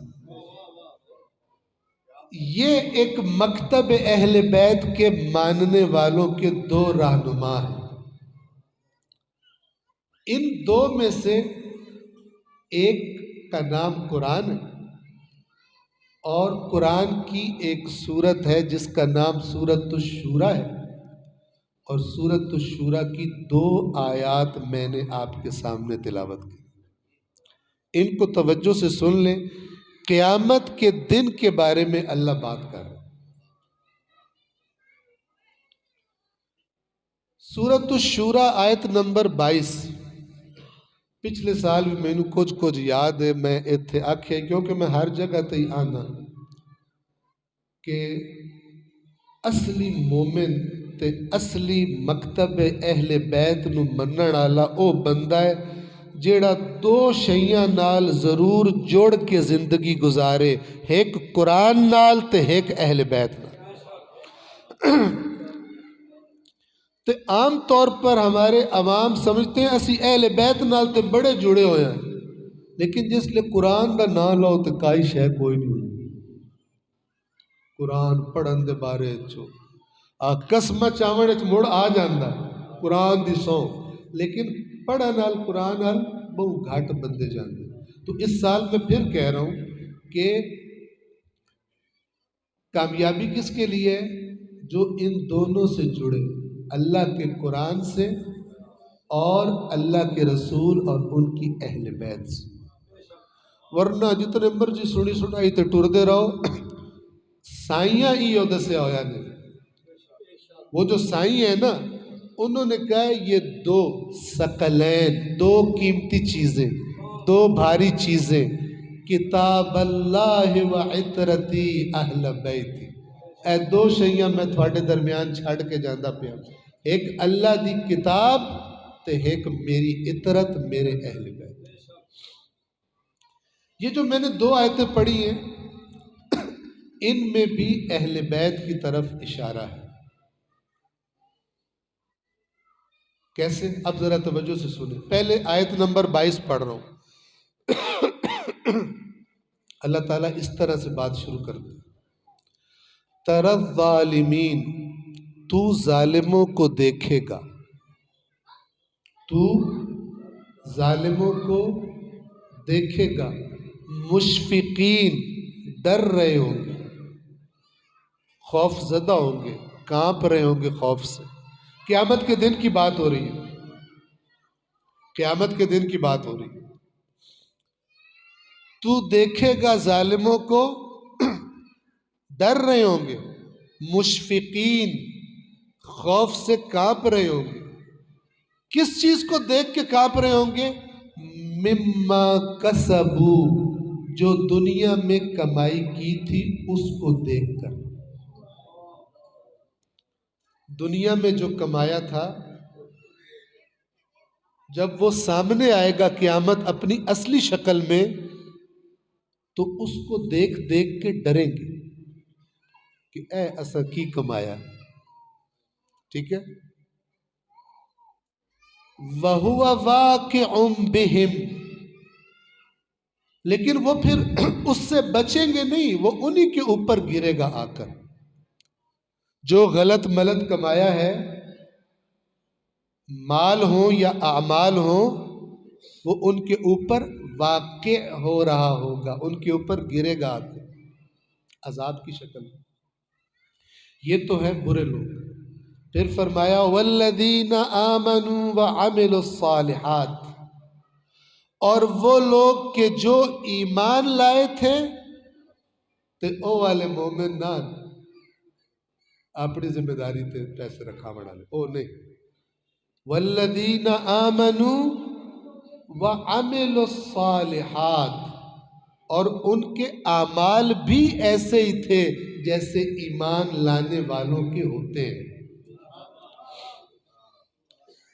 یہ ایک مکتب اہل بیت کے ماننے والوں کے دو رہنما ہیں۔ ان دو میں سے ایک کا نام قرآن ہے، اور قرآن کی ایک سورت ہے جس کا نام سورۃ الشورى ہے، اور سورۃ الشورى کی 2 آیات میں نے آپ کے سامنے تلاوت کی۔ ان کو توجہ سے سن لیں، قیامت کے دن کے بارے میں اللہ بات کر رہا ہے۔ سورۃ الشورى آیت نمبر 22۔ پچھلے سال بھی میں کچھ یاد ہے، میں اتھے آکھے کیونکہ میں ہر جگہ تے آنا کہ اصلی مومن تے اصلی مکتب اہل بیت نو منن والا او بندہ ہے جیڑا 2 شیاں نال ضرور جوڑ کے زندگی گزارے، ایک قرآن نال تے ایک اہل بیت نال۔ تے عام طور پر ہمارے عوام سمجھتے ہیں اسی اہل بیت نال تے بڑے جڑے ہوئے ہیں، لیکن جس لئے قرآن دا نام لو تے کائی شے کوئی نہیں ہوئی۔ قرآن پڑھن دے بارے چو قسمہ چاوڑ مڑ آ جاندہ قرآن دی سو، لیکن پڑھن نال قرآن نال بہو گھاٹ بندے جاندے۔ تو اس سال میں پھر کہہ رہا ہوں کہ کامیابی کس کے لیے ہے؟ جو ان دونوں سے جڑے، اللہ کے قرآن سے اور اللہ کے رسول اور ان کی اہل بیت سے۔ ورنہ جتنے مرضی سنی سنائی تے ٹر دے رہو، سائیاں ہی ہو دسے ہویا نے۔ وہ جو سائی ہیں نا، انہوں نے کہا یہ 2 ثقلین، 2 قیمتی چیزیں، 2 بھاری چیزیں، کتاب اللہ و عطرتی اہل بیتی، اے 2 شیاں میں تھوڑے درمیان چھڑ کے جاندہ پیا، ایک اللہ دی کتاب تے ایک میری عطرت، میرے اہل بیت۔ یہ جو میں نے 2 آیتیں پڑھی ہیں ان میں بھی اہل بیت کی طرف اشارہ ہے۔ کیسے؟ اب ذرا توجہ سے سنیں۔ پہلے آیت نمبر 22 پڑھ رہا ہوں۔ اللہ تعالیٰ اس طرح سے بات شروع کرتے ہیں، تَرَى الظَّالِمِينَ، تو ظالموں کو دیکھے گا، تو ظالموں کو دیکھے گا، مشفقین، ڈر رہے ہوں گے، خوف زدہ ہوں گے، کانپ رہے ہوں گے خوف سے۔ قیامت کے دن کی بات ہو رہی ہے، قیامت کے دن کی بات ہو رہی ہے۔ تو دیکھے گا ظالموں کو ڈر رہے ہوں گے، مشفقین، خوف سے کانپ رہے ہوں گے۔ کس چیز کو دیکھ کے کانپ رہے ہوں گے؟ مما کسبو، جو دنیا میں کمائی کی تھی اس کو دیکھ کر۔ دنیا میں جو کمایا تھا جب وہ سامنے آئے گا قیامت اپنی اصلی شکل میں تو اس کو دیکھ دیکھ کے ڈریں گے کہ اے ایسا کی کمایا۔ ٹھیک ہے؟ وَهُوَ وَاقِعٌ بِهِمْ، لیکن وہ پھر اس سے بچیں گے نہیں، وہ انہی کے اوپر گرے گا آ کر۔ جو غلط ملت کمایا ہے، مال ہوں یا اعمال ہوں، وہ ان کے اوپر واقع ہو رہا ہوگا، ان کے اوپر گرے گا آ کر عذاب کی شکل میں۔ یہ تو ہے برے لوگ۔ پھر فرمایا وَالَّذِينَ آمَنُوا وَعَمِلُوا الصَّالِحَاتِ، اور وہ لوگ کہ جو ایمان لائے تھے تے او والے مومن نہ اپنی ذمہ داری تے پیسے رکھا بڑھا لے، او نہیں۔ وَالَّذِينَ آمَنُوا وَعَمِلُوا الصَّالِحَاتِ، اور ان کے اعمال بھی ایسے ہی تھے جیسے ایمان لانے والوں کے ہوتے ہیں۔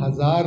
1000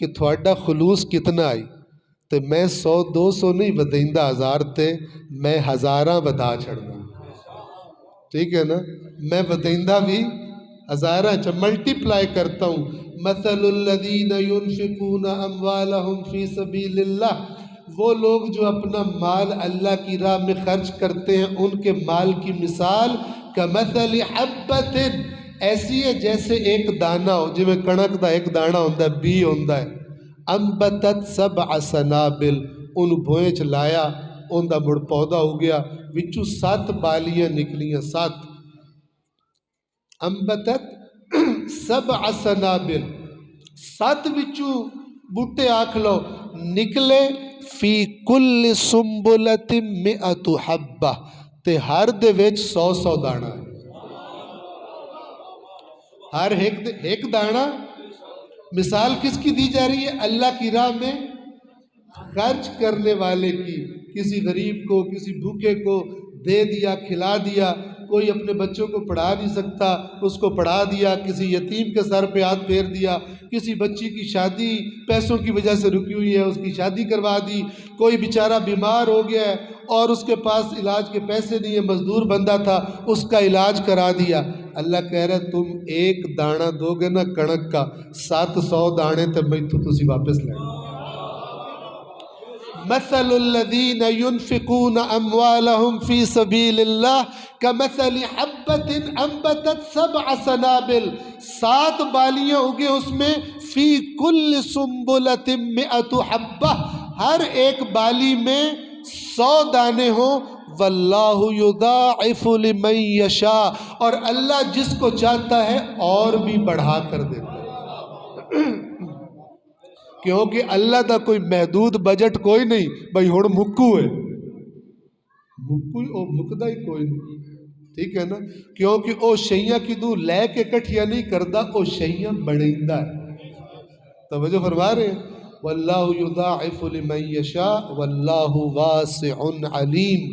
کہ تھوڑا خلوص کتنا آئی تو میں 100-200 نہیں ودیندا 1000 تے میں 1000 ودا چھڑنا. ٹھیک ہے نا, میں ودیندا بھی 1000 ملٹی پلائی کرتا ہوں. مثل الذین ينفقون اموالهم فی سبیل اللہ, وہ لوگ جو اپنا مال اللہ کی راہ میں خرچ کرتے ہیں ان کے مال کی مثال کمثل حبۃ, ایسی ہے جیسے ایک دانہ ہو, جی میں کنک دا ایک دانہ ہوتا ہے, بی ہوتا ہے. انبتت 7 سنابل, ان بوئیں چ لایا, ان دا مڑ پودا ہو گیا, وچوں 7 بالیاں نکلیاں. 7 انبتت 7 سنابل, 7 وچوں بوٹے آکھ لو نکلے. فی کل سنبلۃ 100 حبہ, تے ہر دے وچ 100 دانہ ہے. ہر ایک دانہ مثال کس کی دی جا رہی ہے؟ اللہ کی راہ میں خرچ کرنے والے کی. کسی غریب کو, کسی بھوکے کو دے دیا, کھلا دیا. کوئی اپنے بچوں کو پڑھا نہیں سکتا, اس کو پڑھا دیا. کسی یتیم کے سر پہ ہاتھ پھیر دیا. کسی بچی کی شادی پیسوں کی وجہ سے رکی ہوئی ہے, اس کی شادی کروا دی. کوئی بیچارہ بیمار ہو گیا ہے اور اس کے پاس علاج کے پیسے نہیں ہیں, مزدور بندہ تھا, اس کا علاج کرا دیا. اللہ کہہ رہا ہے تم ایک دانہ دو گے نا کنک کا, 700 دانے تے میں تو تسی واپس لے. مثل الذین ينفقون اموالهم فی سبیل اللہ کمثل حبۃ انبتت 7 سنابل, 7 بالیاں اگے اس میں. فی کل سنبلۃ 100 حبہ, ہر ایک بالی میں 100 دانے ہوں. واللہ یضاعف لمن یشاء, اور اللہ جس کو چاہتا ہے اور بھی بڑھا کر دیتا ہے. کیونکہ اللہ دا کوئی محدود بجٹ کوئی نہیں بھائی ہن مکو ہے, مکو مکدا ہی کوئی نہیں. ٹھیک ہے نا, کیونکہ او شیاں کی دو لے کے کٹھیا نہیں کردا, او شیاں بڑھیندا ہے. توجہ فرما رہے ہیں. واللہ یضاعف لمن یشاء واللہ واسع علیم,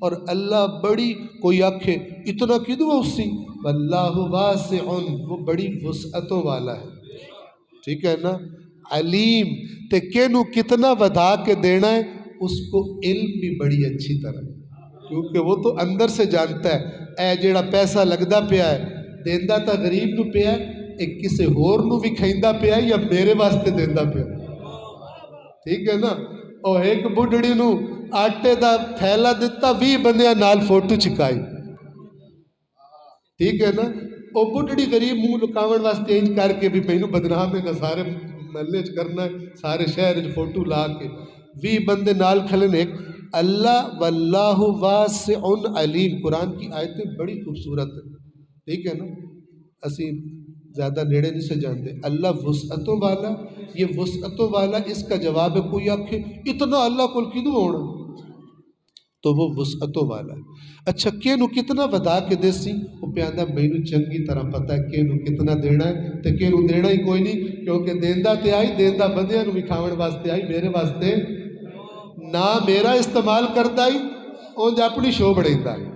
اور اللہ بڑی, کوئی آنکھے اتنا کدو اسی, واللہ واسع, وہ بڑی وسعتوں والا ہے. ٹھیک ہے نا. علیم, تے کینو کتنا ودا کے دینا ہے اس کو علم بھی بڑی اچھی طرح, کیونکہ وہ تو اندر سے جانتا ہے. اے جیڑا پیسہ لگدا پیا ہے دیندا تا غریب نو پیا ہے, ایک کسے ہور نو بھی کھیندا پیا ہے یا میرے واسطے دیندا پیا ہے. ٹھیک ہے نا. اور ایک بڈھڑی نو آٹے دا تھیلا دتا, 20 بندیاں نال فوٹو چکائی. ٹھیک ہے نا. او بڈھڑی غریب منہ لکاون واسطے انج کر کے بھی مینوں بدنام ہے نا سارے محلے چ کرنا ہے, سارے شہر چ فوٹو لا کے 20 بندے نال کھلن. ایک اللہ واللہ واسع علیم, قرآن کی آیتیں بڑی خوبصورت ہیں. ٹھیک ہے نا. اسی زیادہ نیڑے نہیں سے جانتے. اللہ وسعتوں والا, یہ وسعتوں والا اس کا جواب ہے. کوئی آنکھے اتنا اللہ کو کدوں ہونا, تو وہ وسعتوں والا ہے. اچھا کینو کتنا ودا کے دے سی, وہ پیاندا مینوں چنگی طرح پتہ ہے کینو کتنا دینا ہے, تے کینو دینا ہی کوئی نہیں, کیونکہ دیندا تے آئی, دیندا بندیاں نو بھی کھاون واسطے آئی, میرے واسطے نہ میرا استعمال کردا ہی, اونج اپنی شو بڑھیندا ہے.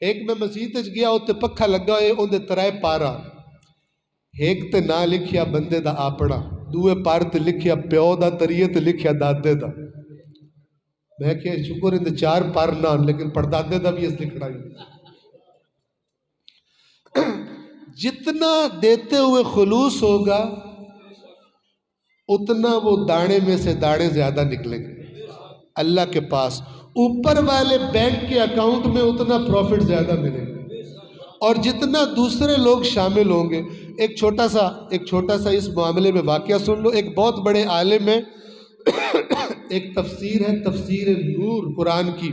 ایک میں مسجد وچ گیا, اوتے پکھا لگا ہوئے, اون دے 3 پارا, ایک تے نہ لکھیا بندے دا اپنا, دوے پار تے لکھیا پیو دا, تریے تے لکھیا دادے دا. میں کہ شکر اندے 4 پر نہ, لیکن پردادے دا بھی اس لکھنا ہی. جتنا دیتے ہوئے خلوص ہوگا اتنا وہ دانے میں سے دانے زیادہ نکلیں گے اللہ کے پاس. اوپر والے بینک کے اکاؤنٹ میں اتنا پروفٹ زیادہ ملے گا. اور جتنا دوسرے لوگ شامل ہوں گے. ایک چھوٹا سا اس معاملے میں واقعہ سن لو. ایک بہت بڑے عالم ہیں, ایک تفسیر ہے, تفسیر نور قرآن کی,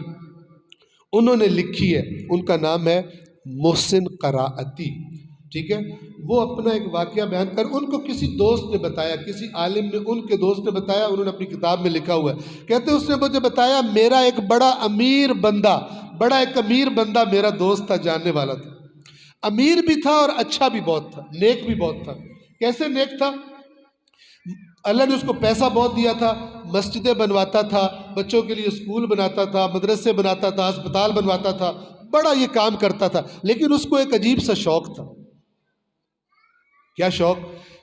انہوں نے لکھی ہے, ان کا نام ہے محسن قراءتی. ٹھیک ہے. وہ اپنا ایک واقعہ بیان کر, ان کو کسی دوست نے بتایا, کسی عالم نے, ان کے دوست نے بتایا, انہوں نے اپنی کتاب میں لکھا ہوا ہے. کہتے اس نے مجھے بتایا میرا ایک بڑا امیر بندہ میرا دوست تھا, جاننے والا تھا. امیر بھی تھا اور اچھا بھی بہت تھا, نیک بھی بہت تھا. کیسے نیک تھا؟ اللہ نے اس کو پیسہ بہت دیا تھا, مسجدیں بنواتا تھا, بچوں کے لیے اسکول بناتا تھا, مدرسے بناتا تھا, ہسپتال بنواتا تھا, بڑا یہ کام کرتا تھا. لیکن اس کو ایک عجیب سا شوق تھا. کیا شوق؟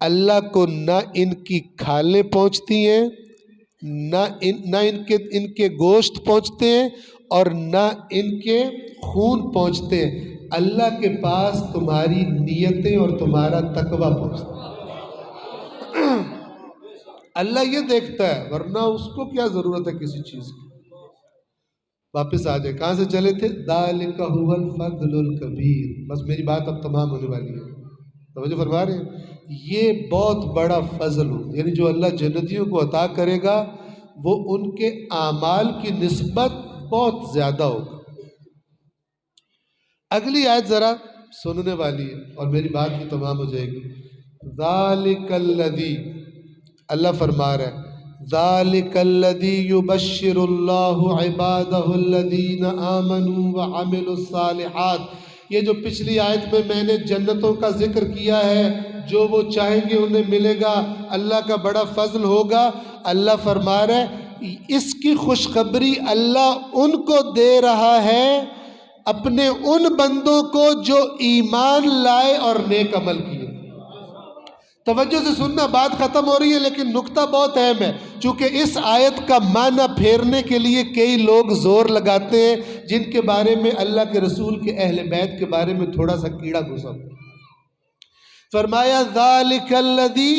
اللہ کو نہ ان کی کھالیں پہنچتی ہیں، نہ ان کے گوشت پہنچتے ہیں، اور نہ ان کے خون پہنچتے ہیں۔ اللہ کے پاس تمہاری نیتیں اور تمہارا تقویٰ پہنچتا ہے۔ اللہ یہ دیکھتا ہے، ورنہ اس کو کیا ضرورت ہے کسی چیز کی۔ واپس آ جائے، کہاں سے چلے تھے؟ ذالک ھو الفضل الکبیر۔ بس میری بات اب تمام ہونے والی ہے، توجہ فرما رہے ہیں؟ یہ بہت بڑا فضل ہو، یعنی جو اللہ جنتیوں کو عطا کرے گا وہ ان کے اعمال کی نسبت بہت زیادہ ہوگا۔ اگلی آیت ذرا سننے والی ہے اور میری بات بھی تمام ہو جائے گی۔ ذالک الذی، اللہ فرما رہا ہے، ذالک الذی یبشر اللہ عبادہ الذین آمنوا وعملوا الصالحات۔ یہ جو پچھلی آیت میں نے جنتوں کا ذکر کیا ہے، جو وہ چاہیں گے انہیں ملے گا، اللہ کا بڑا فضل ہوگا، اللہ فرما رہا ہے اس کی خوشخبری اللہ ان کو دے رہا ہے، اپنے ان بندوں کو جو ایمان لائے اور نیک عمل کیے۔ توجہ سے سننا، بات ختم ہو رہی ہے لیکن نکتہ بہت اہم ہے، چونکہ اس آیت کا معنی پھیرنے کے لیے کئی لوگ زور لگاتے ہیں جن کے بارے میں اللہ کے رسول کے اہل بیت کے بارے میں تھوڑا سا کیڑا گھسا۔ فرمایا ذالک الذی،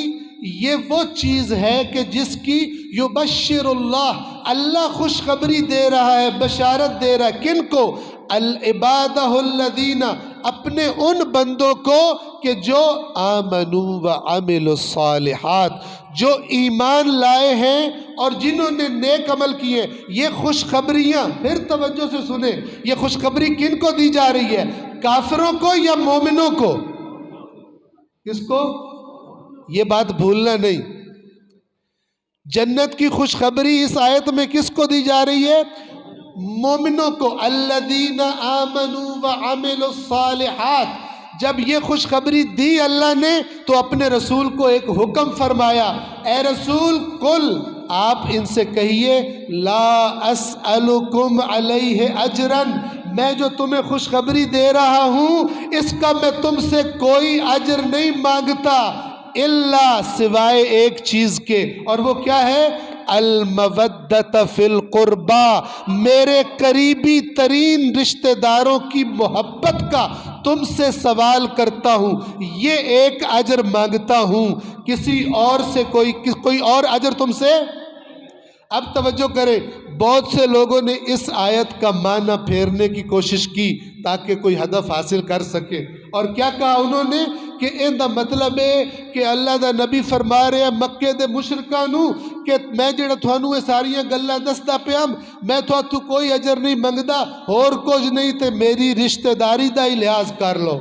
یہ وہ چیز ہے کہ جس کی یبشر اللہ، اللہ خوشخبری دے رہا ہے، بشارت دے رہا ہے، کن کو؟ العبادہ الذین، اپنے ان بندوں کو کہ جو آمنوا وعملوا الصالحات، جو ایمان لائے ہیں اور جنہوں نے نیک عمل کیے۔ یہ خوشخبریاں، پھر توجہ سے سنیں، یہ خوشخبری کن کو دی جا رہی ہے؟ کافروں کو یا مومنوں کو؟ کس کو؟ یہ بات بھولنا نہیں۔ جنت کی خوشخبری اس آیت میں کس کو دی جا رہی ہے؟ مومنوں کو۔ الذین آمنوا وعملوا الصالحات۔ جب یہ خوشخبری دی اللہ نے تو اپنے رسول کو ایک حکم فرمایا، اے رسول قل، آپ ان سے کہیے، لا اسألکم علیہ اجرا، میں جو تمہیں خوشخبری دے رہا ہوں اس کا میں تم سے کوئی اجر نہیں مانگتا، الا، سوائے ایک چیز کے، اور وہ کیا ہے؟ المودۃ فی القربا، میرے قریبی ترین رشتہ داروں کی محبت کا تم سے سوال کرتا ہوں، یہ ایک اجر مانگتا ہوں، کسی اور سے کوئی اور اجر تم سے۔ اب توجہ کریں، بہت سے لوگوں نے اس آیت کا معنی پھیرنے کی کوشش کی تاکہ کوئی ہدف حاصل کر سکے، اور کیا کہا انہوں نے کہ ان دا مطلب ہے کہ اللہ دا نبی فرما رہے ہیں مکے دے مشرکاں نو کہ میں جڑا تھانوں یہ ساریاں گلاں دسدا پیا، میں تو کوئی اجر نہیں منگدا، اور کچھ نہیں تے میری رشتہ داری دا ہی لحاظ کر لو،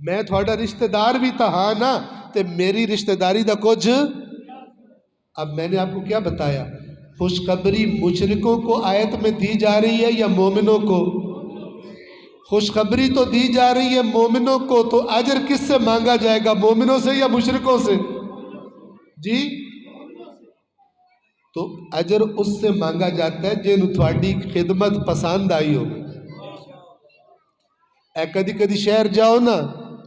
میں تھوڑا رشتہ دار بھی تھا ہاں نا، تے میری رشتہ داری دا کچھ۔ اب میں نے آپ کو کیا بتایا، خوشخبری مشرکوں کو آیت میں دی جا رہی ہے یا مومنوں کو؟ خوشخبری تو دی جا رہی ہے مومنوں کو، تو اجر کس سے مانگا جائے گا، مومنوں سے یا مشرکوں سے؟ جی، تو اجر اس سے مانگا جاتا ہے جن تھوڑی خدمت پسند آئی ہو۔ اے کدی شہر جاؤ نا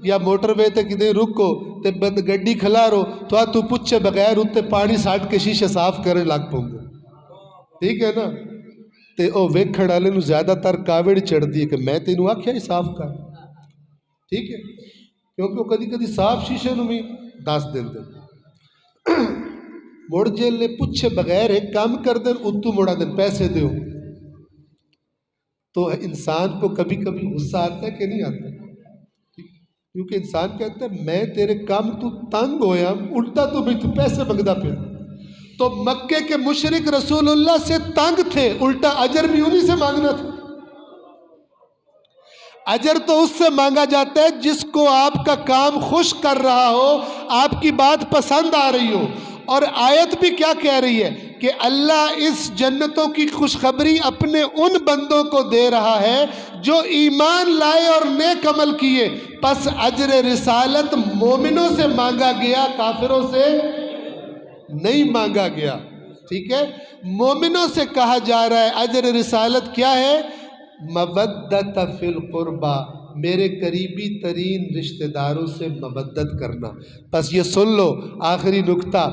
یا موٹر وے تے کدے رکو تے گڈی کھلارو تو پوچھے بغیر اتنے پانی ساٹ کے شیشے صاف کرنے لگ پاؤں گے، ٹھیک ہے نا؟ تے او ویکھن والے نو زیادہ تر کاوڑ چڑھتی ہے کہ میں تینوں آکھیا ہی صاف کر، ٹھیک ہے؟ کیونکہ وہ کدی صاف شیشے نو بھی دس دن مڑ جیلے پوچھے بغیر ایک کام کر دیں اتو مڑا دیں پیسے دیو، تو انسان کو کبھی کبھی غصہ آتا ہے کہ نہیں آتا؟ کیونکہ انسان کہتا ہے میں تیرے کام تو تنگ ہویا، الٹا تو بھی تو پیسے منگدا پھر۔ تو مکے کے مشرک رسول اللہ سے تنگ تھے، الٹا اجر بھی انہی سے مانگنا تھا۔ اجر تو اس سے مانگا جاتا ہے جس کو آپ کا کام خوش کر رہا ہو، آپ کی بات پسند آ رہی ہو۔ اور آیت بھی کیا کہہ رہی ہے کہ اللہ اس جنتوں کی خوشخبری اپنے ان بندوں کو دے رہا ہے جو ایمان لائے اور نیک عمل کیے، پس اجر رسالت مومنوں سے مانگا گیا، کافروں سے نہیں مانگا گیا، ٹھیک ہے؟ مومنوں سے کہا جا رہا ہے اجر رسالت کیا ہے؟ مودۃ فی القربا، میرے قریبی ترین رشتہ داروں سے مودت کرنا۔ بس یہ سن لو آخری نکتہ،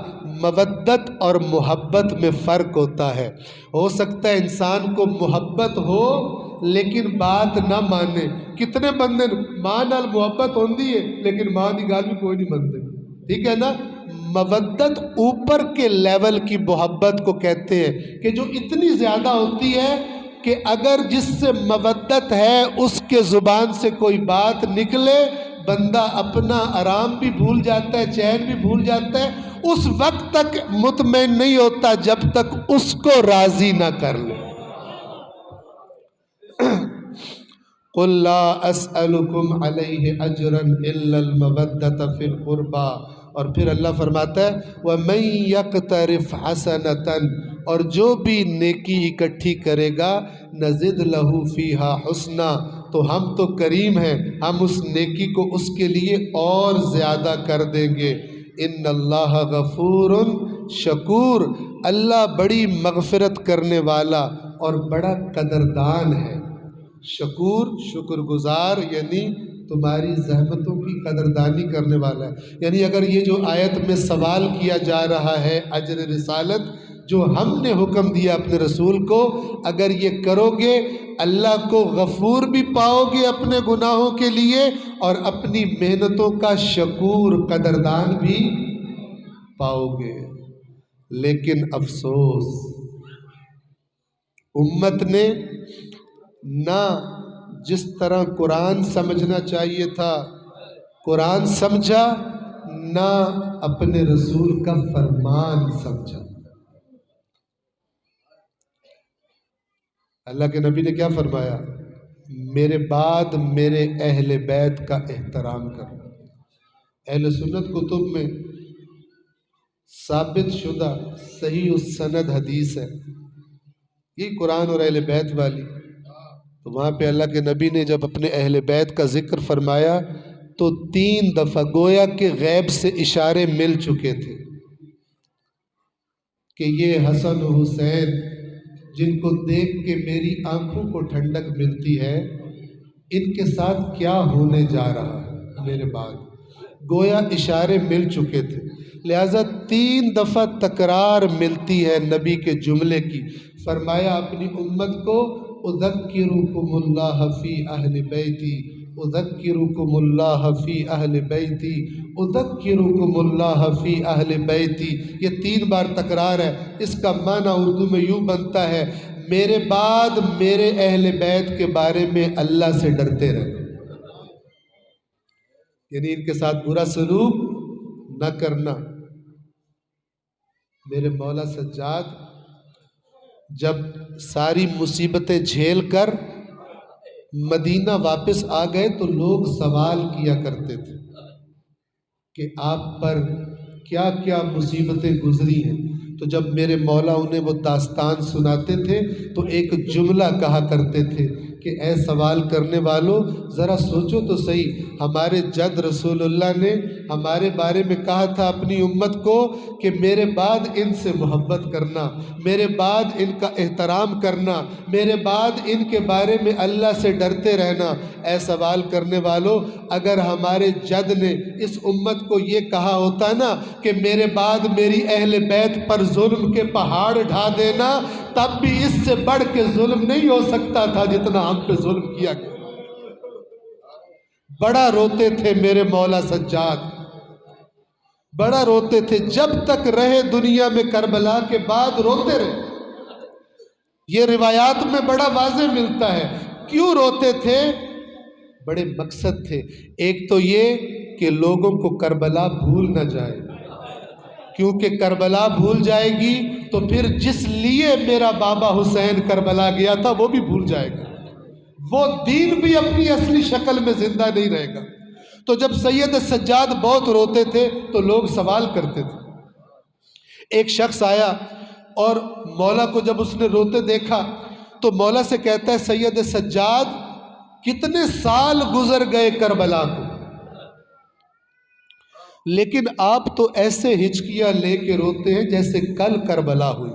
مودت اور محبت میں فرق ہوتا ہے۔ ہو سکتا ہے انسان کو محبت ہو لیکن بات نہ مانے۔ کتنے بندے ماں نال محبت ہوندی ہے لیکن ماں دی گل بھی کوئی نہیں مانتے، ٹھیک ہے نا؟ مودت اوپر کے لیول کی محبت کو کہتے ہیں کہ جو اتنی زیادہ ہوتی ہے کہ اگر جس سے مودت ہے اس کے زبان سے کوئی بات نکلے بندہ اپنا آرام بھی بھول جاتا ہے، چین بھی بھول جاتا ہے، اس وقت تک مطمئن نہیں ہوتا جب تک اس کو راضی نہ کر لے۔ قُلْ لَا أَسْأَلُكُمْ عَلَيْهِ أَجْرًا إِلَّا الْمَوَدَّةَ فِي الْقُرْبَى، اور پھر اللہ فرماتا ہے وَمَن يَقْتَرِفْ حَسَنَةً، اور جو بھی نیکی اکٹھی کرے گا نزد لہو فیہا حسنا، تو ہم تو کریم ہیں، ہم اس نیکی کو اس کے لیے اور زیادہ کر دیں گے۔ ان اللہ غفور شکور، اللہ بڑی مغفرت کرنے والا اور بڑا قدردان ہے۔ شکور شکر گزار یعنی تمہاری زحمتوں کی قدردانی کرنے والا ہے۔ یعنی اگر یہ جو آیت میں سوال کیا جا رہا ہے اجر رسالت جو ہم نے حکم دیا اپنے رسول کو، اگر یہ کرو گے اللہ کو غفور بھی پاؤ گے اپنے گناہوں کے لیے اور اپنی محنتوں کا شکور قدردان بھی پاؤ گے۔ لیکن افسوس امت نے نہ جس طرح قرآن سمجھنا چاہیے تھا قرآن سمجھا، نہ اپنے رسول کا فرمان سمجھا۔ اللہ کے نبی نے کیا فرمایا؟ میرے بعد میرے اہل بیت کا احترام کرنا۔ اہل سنت کتب میں ثابت شدہ صحیح السند حدیث ہے، یہ قرآن اور اہل بیت والی، تو وہاں پہ اللہ کے نبی نے جب اپنے اہل بیت کا ذکر فرمایا تو 3 دفعہ گویا کہ غیب سے اشارے مل چکے تھے کہ یہ حسن و حسین جن کو دیکھ کے میری آنکھوں کو ٹھنڈک ملتی ہے، ان کے ساتھ کیا ہونے جا رہا ہے میرے بعد، گویا اشارے مل چکے تھے۔ لہٰذا 3 دفعہ تکرار ملتی ہے نبی کے جملے کی۔ فرمایا اپنی امت کو اذکرکم اللہ فی اہل بیتی، اذکرکم اللہ فی اہل بیتی، اذکرکم اللہ فی اہل بیتی، یہ 3 بار تکرار ہے۔ اس کا معنی اردو میں یوں بنتا ہے میرے بعد میرے اہل بیت کے بارے میں اللہ سے ڈرتے رہنا، یعنی ان کے ساتھ برا سلوک نہ کرنا۔ میرے مولا سجاد جب ساری مصیبتیں جھیل کر مدینہ واپس آ گئے تو لوگ سوال کیا کرتے تھے کہ آپ پر کیا کیا مصیبتیں گزری ہیں، تو جب میرے مولا انہیں وہ داستان سناتے تھے تو ایک جملہ کہا کرتے تھے کہ اے سوال کرنے والوں ذرا سوچو تو صحیح، ہمارے جد رسول اللہ نے ہمارے بارے میں کہا تھا اپنی امت کو کہ میرے بعد ان سے محبت کرنا، میرے بعد ان کا احترام کرنا، میرے بعد ان کے بارے میں اللہ سے ڈرتے رہنا۔ اے سوال کرنے والوں اگر ہمارے جد نے اس امت کو یہ کہا ہوتا نا کہ میرے بعد میری اہل بیت پر ظلم کے پہاڑ ڈھا دینا، تب بھی اس سے بڑھ کے ظلم نہیں ہو سکتا تھا جتنا ہم پہ ظلم کیا گیا۔ بڑا روتے تھے میرے مولا سجاد، بڑا روتے تھے، جب تک رہے دنیا میں کربلا کے بعد روتے رہے۔ یہ روایات میں بڑا واضح ملتا ہے کیوں روتے تھے، بڑے مقصد تھے۔ ایک تو یہ کہ لوگوں کو کربلا بھول نہ جائے، کیونکہ کربلا بھول جائے گی تو پھر جس لیے میرا بابا حسین کربلا گیا تھا وہ بھی بھول جائے گا، وہ دین بھی اپنی اصلی شکل میں زندہ نہیں رہے گا۔ تو جب سید سجاد بہت روتے تھے تو لوگ سوال کرتے تھے۔ ایک شخص آیا اور مولا کو جب اس نے روتے دیکھا تو مولا سے کہتا ہے سید سجاد کتنے سال گزر گئے کربلا کو، لیکن آپ تو ایسے ہچکیاں لے کے روتے ہیں جیسے کل کربلا ہوئی،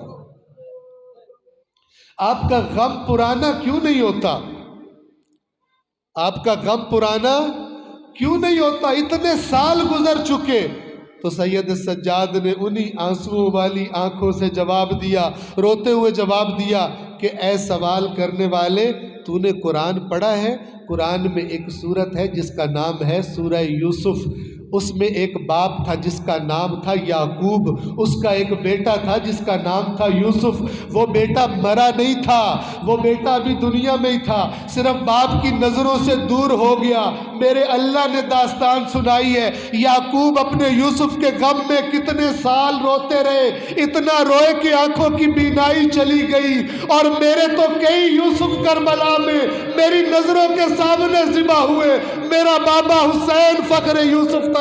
آپ کا غم پرانا کیوں نہیں ہوتا؟ آپ کا غم پرانا کیوں نہیں ہوتا؟ اتنے سال گزر چکے۔ تو سید سجاد نے انہی آنسوؤں والی آنکھوں سے جواب دیا، روتے ہوئے جواب دیا کہ اے سوال کرنے والے، تو نے قرآن پڑھا ہے؟ قرآن میں ایک سورت ہے جس کا نام ہے سورہ یوسف۔ اس میں ایک باپ تھا جس کا نام تھا یعقوب، اس کا ایک بیٹا تھا جس کا نام تھا یوسف۔ وہ بیٹا مرا نہیں تھا، وہ بیٹا ابھی دنیا میں ہی تھا، صرف باپ کی نظروں سے دور ہو گیا۔ میرے اللہ نے داستان سنائی ہے، یعقوب اپنے یوسف کے غم میں کتنے سال روتے رہے، اتنا روئے کہ آنکھوں کی بینائی چلی گئی۔ اور میرے تو کئی یوسف کربلا میں میری نظروں کے سامنے ذبح ہوئے۔ میرا بابا حسین فخر یوسف تھا،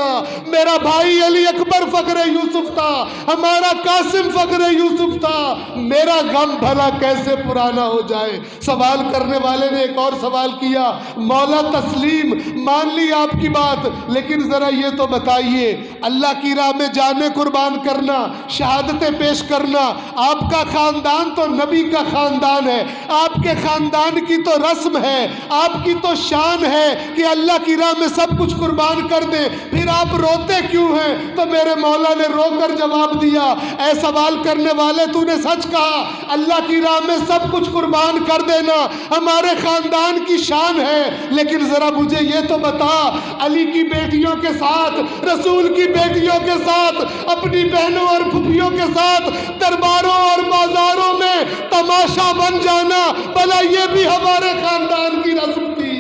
میرا بھائی علی اکبر فخر یوسف تھا، ہمارا قاسم فخر یوسف تھا۔ میرا غم بھلا کیسے پرانا ہو جائے؟ سوال کرنے والے نے ایک اور سوال کیا، مولا تسلیم مان لی آپ کی بات، لیکن ذرا یہ تو بتائیے، اللہ کی راہ میں جانیں قربان کرنا، شہادتیں پیش کرنا، آپ کا خاندان تو نبی کا خاندان ہے، آپ کے خاندان کی تو رسم ہے، آپ کی تو شان ہے کہ اللہ کی راہ میں سب کچھ قربان کر دیں، پھر آپ روتے کیوں ہیں؟ تو میرے مولا نے رو کر جواب دیا، اے سوال کرنے والے، تو نے سچ کہا، اللہ کی راہ میں سب کچھ قربان کر دینا ہمارے خاندان کی شان ہے، لیکن ذرا مجھے یہ تو بتا، علی کی بیٹیوں کے ساتھ، رسول کی بیٹیوں کے ساتھ، اپنی بہنوں اور پھوپھیوں کے ساتھ درباروں اور بازاروں میں تماشا بن جانا، بھلا یہ بھی ہمارے خاندان کی رسم تھی؟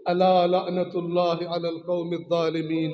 الا لعنت اللہ علی القوم الظالمین۔